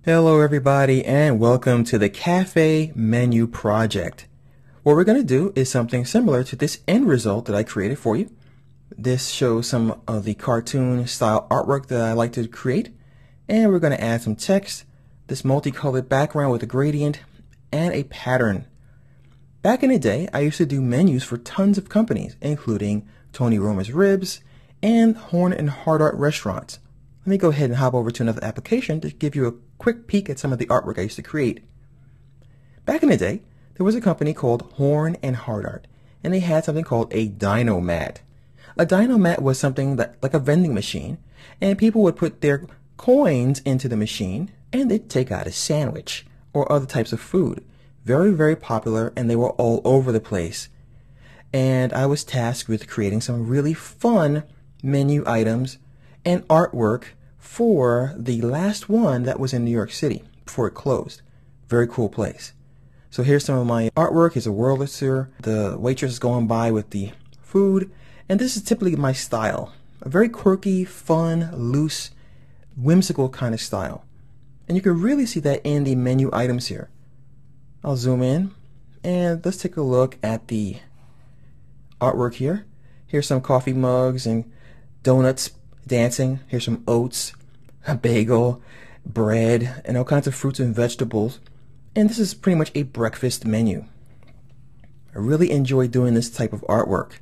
Hello everybody and welcome to the Cafe Menu Project. What we're going to do is something similar to this end result that I created for you. This shows some of the cartoon style artwork that I like to create, and we're going to add some text, this multicolored background with a gradient, and a pattern. Back in the day, I used to do menus for tons of companies, including Tony Roma's Ribs and Horn and Hardart restaurants. Let me go ahead and hop over to another application to give you a quick peek at some of the artwork I used to create. Back in the day, there was a company called Horn and Hardart, and they had something called a Dynomat. A Dynomat was something that, like a vending machine, and people would put their coins into the machine, and they'd take out a sandwich or other types of food. Very, very popular, and they were all over the place. And I was tasked with creating some really fun menu items and artwork for the last one that was in New York City before it closed. Very cool place. So here's some of my artwork. Here's a Wurlitzer. The waitress is going by with the food. And this is typically my style. A very quirky, fun, loose, whimsical kind of style. And you can really see that in the menu items here. I'll zoom in and let's take a look at the artwork here. Here's some coffee mugs and donuts dancing. Here's some oats, a bagel, bread, and all kinds of fruits and vegetables. And this is pretty much a breakfast menu. I really enjoy doing this type of artwork.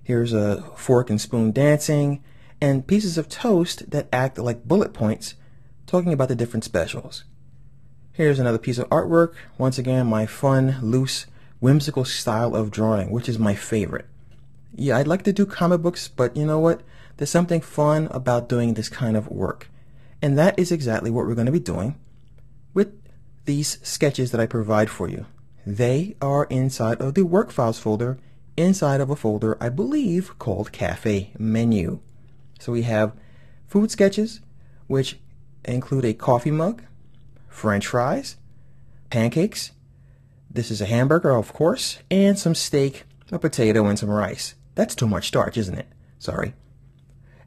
Here's a fork and spoon dancing, and pieces of toast that act like bullet points, talking about the different specials. Here's another piece of artwork. Once again, my fun, loose, whimsical style of drawing, which is my favorite. Yeah, I'd like to do comic books, but you know what? There's something fun about doing this kind of work. And that is exactly what we're going to be doing with these sketches that I provide for you. They are inside of the work files folder, inside of a folder I believe called Cafe Menu. So we have food sketches, which include a coffee mug, French fries, pancakes, this is a hamburger of course, and some steak, a potato, and some rice. That's too much starch, isn't it? Sorry.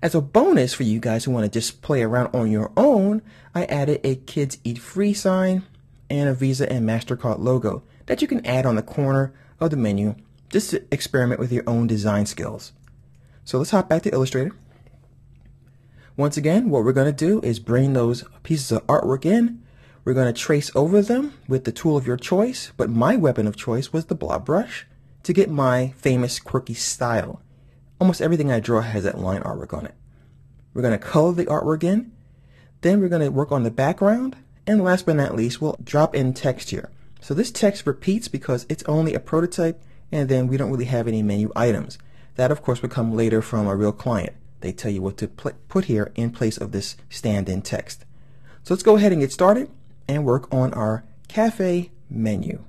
As a bonus for you guys who want to just play around on your own, I added a Kids Eat Free sign and a Visa and MasterCard logo that you can add on the corner of the menu just to experiment with your own design skills. So let's hop back to Illustrator. Once again, what we're going to do is bring those pieces of artwork in. We're going to trace over them with the tool of your choice, but my weapon of choice was the blob brush to get my famous quirky style. Almost everything I draw has that line artwork on it. We're going to color the artwork in, then we're going to work on the background, and last but not least, we'll drop in text here. So this text repeats because it's only a prototype, and then we don't really have any menu items. That of course will come later from a real client. They tell you what to put here in place of this stand-in text. So let's go ahead and get started and work on our cafe menu.